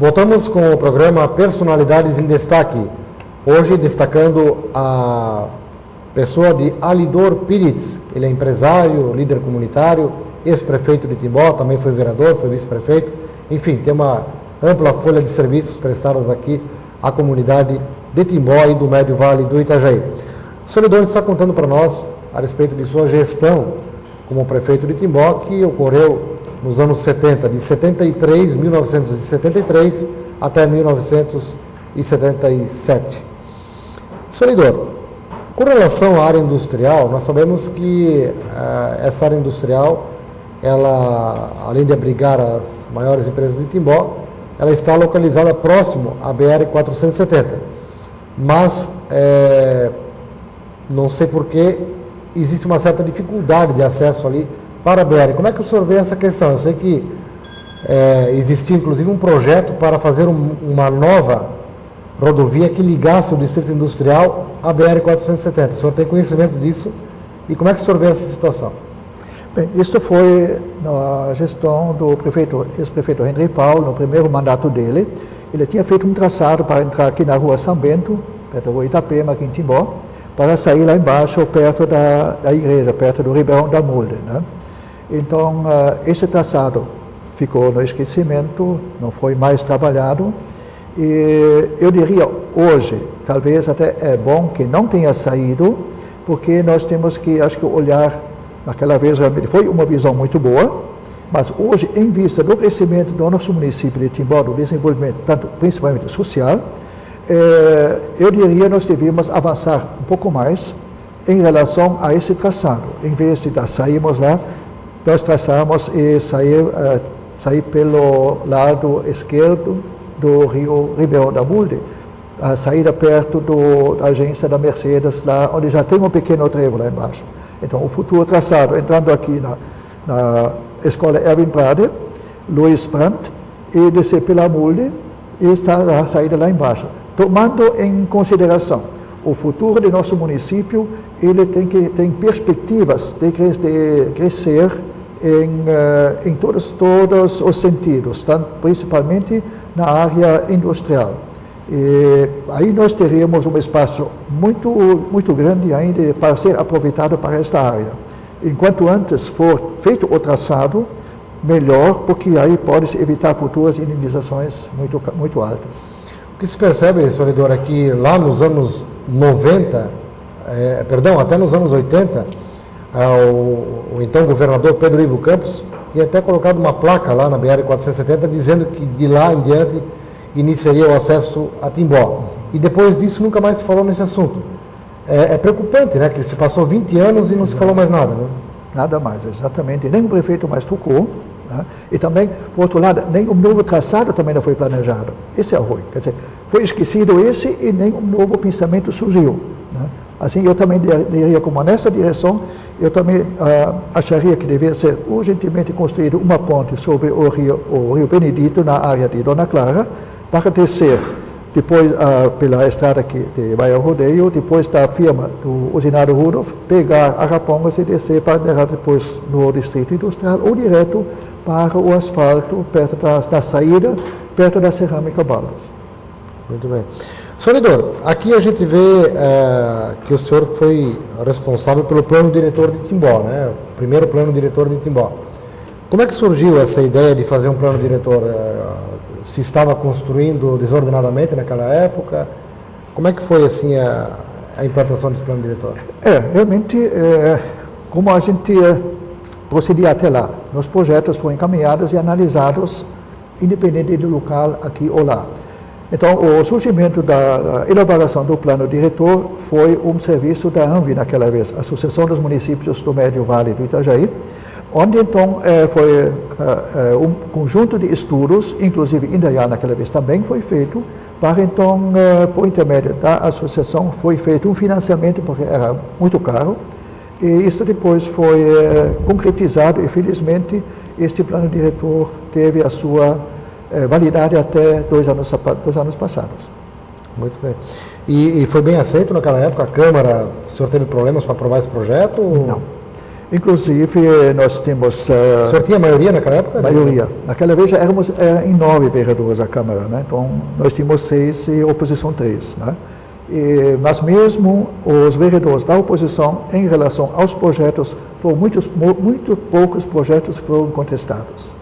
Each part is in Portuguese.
Voltamos com o programa Personalidades em Destaque. Hoje destacando a pessoa de Alidor Piritz. Ele é empresário, líder comunitário, ex-prefeito de Timbó, também foi vereador, foi vice-prefeito. Enfim, tem uma ampla folha de serviços prestadas aqui à comunidade de Timbó e do Médio Vale do Itajaí. O senhor Alidor está contando para nós a respeito de sua gestão como prefeito de Timbó, que ocorreu nos anos 70, de 1973 até 1977. Senhor Alidor, com relação à área industrial, nós sabemos que essa área industrial, ela, além de abrigar as maiores empresas de Timbó, ela está localizada próximo à BR-470. Mas, não sei porquê, existe uma certa dificuldade de acesso ali para a BR. Como é que o senhor vê essa questão? Eu sei que existia inclusive um projeto para fazer uma nova rodovia que ligasse o distrito industrial à BR-470. O senhor tem conhecimento disso? E como é que o senhor vê essa situação? Bem, isso foi na gestão do ex-prefeito Henry Paul, no primeiro mandato dele. Ele tinha feito um traçado para entrar aqui na rua São Bento, perto da rua Itapema, aqui em Timbó, para sair lá embaixo, perto da igreja, perto do Ribeirão da Mulde, né? Então, esse traçado ficou no esquecimento, não foi mais trabalhado. E eu diria hoje, talvez até é bom que não tenha saído, porque nós temos que, acho que, olhar, naquela vez realmente foi uma visão muito boa, mas hoje, em vista do crescimento do nosso município de Timbó, do desenvolvimento, tanto, principalmente social, eu diria que nós devíamos avançar um pouco mais em relação a esse traçado. Em vez de sairmos lá, nós traçamos e sair pelo lado esquerdo do rio Ribeirão da Mulde, a saída perto da agência da Mercedes, lá onde já tem um pequeno trevo lá embaixo. Então, o futuro traçado, entrando aqui na escola Erwin Prade, Luiz Brandt, e descer pela Mulde, e está a saída lá embaixo. Tomando em consideração o futuro do nosso município, ele tem perspectivas de crescer em todos os sentidos, principalmente na área industrial. E aí nós teríamos um espaço muito grande ainda para ser aproveitado para esta área. Enquanto antes for feito o traçado, melhor, porque aí pode-se evitar futuras indenizações muito altas. O que se percebe, senhor Alidor, é que lá nos anos 90, até nos anos 80, o então governador Pedro Ivo Campos tinha até colocado uma placa lá na BR-470 dizendo que de lá em diante iniciaria o acesso a Timbó. E depois disso nunca mais se falou nesse assunto. É preocupante, né? Que se passou 20 anos e não se falou mais nada, né? Nada mais, exatamente. Nem o prefeito mais tocou. Né? E também, por outro lado, nem um novo traçado também não foi planejado. Esse é o ruim. Quer dizer, foi esquecido esse e nem um novo pensamento surgiu. Né? Assim, eu também diria, como nessa direção, eu também acharia que deveria ser urgentemente construída uma ponte sobre o Rio Benedito, na área de Dona Clara, para descer depois pela estrada que vai ao rodeio, depois da firma do usinado Rudolf, pegar Arapongas e descer para depois no distrito industrial ou direto para o asfalto, perto da saída, perto da cerâmica Baldos. Muito bem. Senhor Alidor, aqui a gente vê que o senhor foi responsável pelo plano diretor de Timbó, né? O primeiro plano diretor de Timbó. Como é que surgiu essa ideia de fazer um plano diretor? Se estava construindo desordenadamente naquela época? Como é que foi assim a implantação desse plano diretor? Realmente, como a gente procedia até lá, os projetos foram encaminhados e analisados independente do local aqui ou lá. Então, o surgimento da elaboração do plano diretor foi um serviço da ANVI naquela vez, Associação dos Municípios do Médio Vale do Itajaí, onde então foi um conjunto de estudos, inclusive em Indaiá naquela vez também foi feito, para então, por intermédio da associação, foi feito um financiamento, porque era muito caro, e isso depois foi concretizado e felizmente este plano diretor teve a sua validade até 2 anos passados. Muito bem. E foi bem aceito naquela época? A Câmara, o senhor teve problemas para aprovar esse projeto? Não. Inclusive, nós temos... O senhor tinha maioria naquela época? Maioria. Naquela vez já éramos em 9 vereadores a Câmara, né? Então, nós tínhamos 6 e oposição 3, né? Mas mesmo os vereadores da oposição, em relação aos projetos, foram muito poucos projetos foram contestados.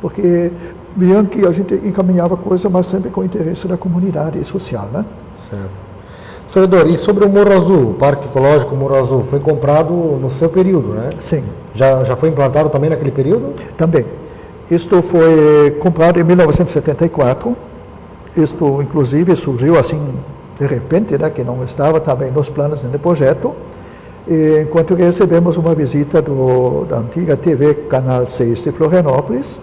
Porque viam que a gente encaminhava coisa, mas sempre com o interesse da comunidade e social, né? Certo. Senador, e sobre o Morro Azul, o Parque Ecológico Morro Azul, foi comprado no seu período, né? Sim. Já foi implantado também naquele período? Também. Isto foi comprado em 1974. Isto, inclusive, surgiu assim, de repente, né, que não estava também nos planos do projeto. E, enquanto recebemos uma visita da antiga TV Canal 6 de Florianópolis,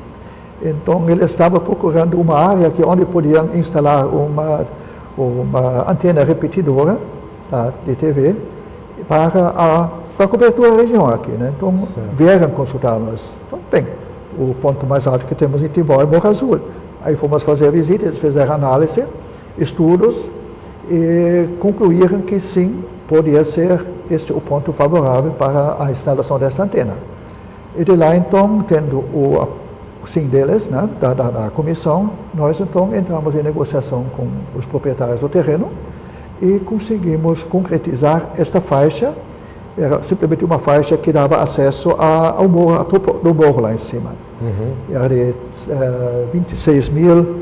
então ele estava procurando uma área onde podiam instalar uma antena repetidora de TV para cobertura da região aqui, né? Então, vieram consultar nós. Então, bem, o ponto mais alto que temos em Timbó é Morro Azul. Aí fomos fazer a visita, eles fizeram análise, estudos, e concluíram que sim, podia ser este o ponto favorável para a instalação desta antena. E de lá, então, tendo o sim deles, né, da comissão, nós então entramos em negociação com os proprietários do terreno e conseguimos concretizar esta faixa. Era simplesmente uma faixa que dava acesso ao morro, ao topo do morro lá em cima. Era de 36 mil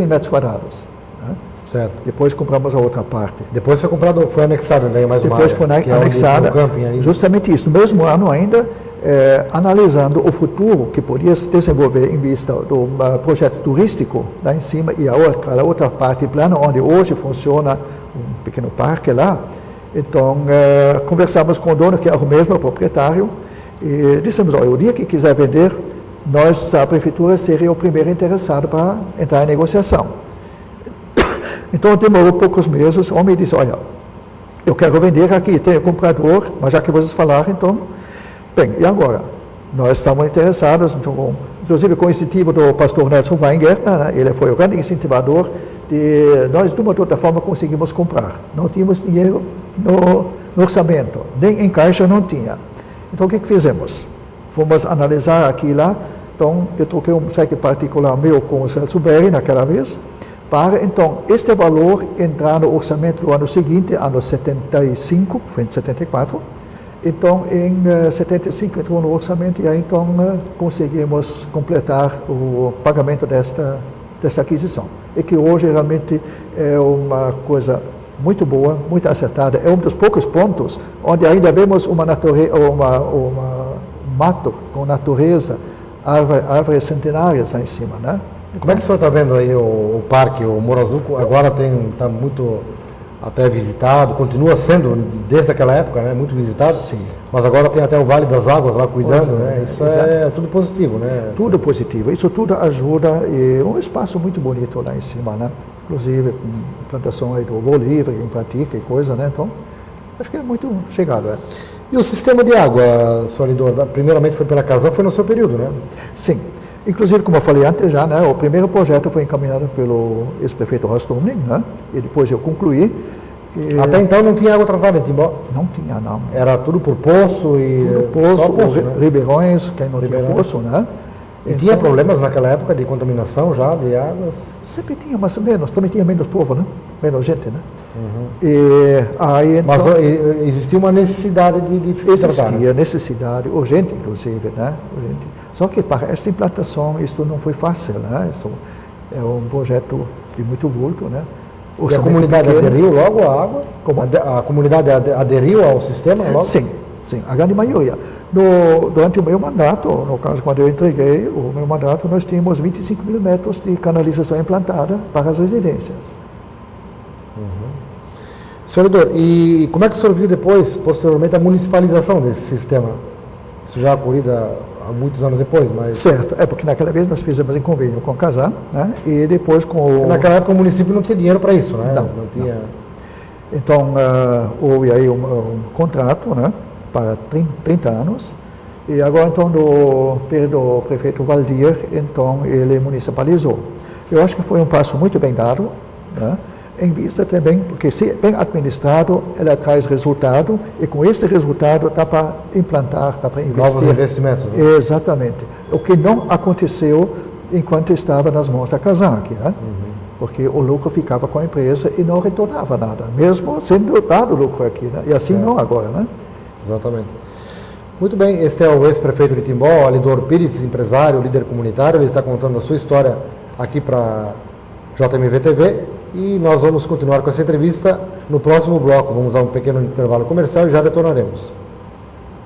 metros quadrados. Né? Certo. Depois compramos a outra parte. Depois foi anexado daí mais uma Depois área. Foi anexada, justamente isso. No mesmo ano ainda, analisando o futuro que podia se desenvolver em vista do projeto turístico lá em cima e a outra parte plana, onde hoje funciona um pequeno parque lá. Então, conversamos com o dono, que é o mesmo proprietário, e dissemos, olha, o dia que quiser vender, a prefeitura seria o primeiro interessado para entrar em negociação. Então, demorou poucos meses, o homem disse, olha, eu quero vender aqui, tenho comprador, mas já que vocês falaram, então, bem, e agora? Nós estamos interessados, então, inclusive com o incentivo do pastor Nelson Weingärtner, né, ele foi o grande incentivador, de nós, de uma ou outra forma, conseguimos comprar. Não tínhamos dinheiro no orçamento, nem em caixa não tinha. Então, o que fizemos? Fomos analisar aqui lá, então, eu troquei um cheque particular meu com o Celso Berry naquela vez, para, então, este valor entrar no orçamento do ano seguinte, ano 75, foi em 74. Então, em 75 entrou no orçamento e aí, então, conseguimos completar o pagamento desta aquisição. E que hoje realmente é uma coisa muito boa, muito acertada. É um dos poucos pontos onde ainda vemos um mato com natureza, árvores centenárias lá em cima, né? Como é que o senhor está vendo aí o parque, o Morro Azul, agora está muito até visitado, continua sendo desde aquela época, né, muito visitado. Sim. Mas agora tem até o Vale das Águas lá cuidando, né? Isso é tudo positivo, né? Tudo positivo, isso tudo ajuda, e um espaço muito bonito lá em cima, né? Inclusive com plantação aí do voo livre, em pratica e coisa, né? Então, acho que é muito chegado, né? E o sistema de água, senhor Lidor, primeiramente foi pela Casam, foi no seu período, né? Sim. Inclusive, como eu falei antes já, né, o primeiro projeto foi encaminhado pelo ex-prefeito Rostumning, né, e depois eu concluí. Até então não tinha água tratada em Timbó? Não tinha, não. Era tudo por poço e... Tudo poço, né? ribeirões, quem não tinha poço, né? E então, tinha problemas naquela época de contaminação já, de águas? Sempre tinha, mas menos, também tinha menos povo, né? Menos gente, né? E aí, então, mas existia uma necessidade de tratar, né? Necessidade, urgente inclusive, né? Urgente. Só que para esta implantação isso não foi fácil, né? Isso é um projeto de muito vulto, né? E a comunidade aderiu logo à água? A comunidade aderiu ao sistema logo? Sim, sim, a grande maioria. Durante o meu mandato, no caso quando eu entreguei o meu mandato, nós tínhamos 25 mil metros de canalização implantada para as residências. Senhor Lidor, e como é que o senhor viu depois, posteriormente, a municipalização desse sistema? Isso já ocorrido há muitos anos depois, mas... Certo, é porque naquela vez nós fizemos em convênio com a Casam, né? E depois com o... Naquela época o município não tinha dinheiro para isso, né? Não tinha. Não. Então, houve aí um contrato, né? Para 30 anos, e agora, então, do prefeito Valdir, então, ele municipalizou. Eu acho que foi um passo muito bem dado, né? em vista também, porque se bem administrado, ela traz resultado, e com este resultado dá para implantar, dá para investir. Novos investimentos. Né? Exatamente. O que não aconteceu enquanto estava nas mãos da Kazank, né? Porque o lucro ficava com a empresa e não retornava nada, mesmo sendo dado lucro aqui, né? E assim não agora, né? Exatamente. Muito bem, este é o ex-prefeito de Timbó, Alidor Pires, empresário, líder comunitário. Ele está contando a sua história aqui para JMV TV e nós vamos continuar com essa entrevista no próximo bloco. Vamos a um pequeno intervalo comercial e já retornaremos.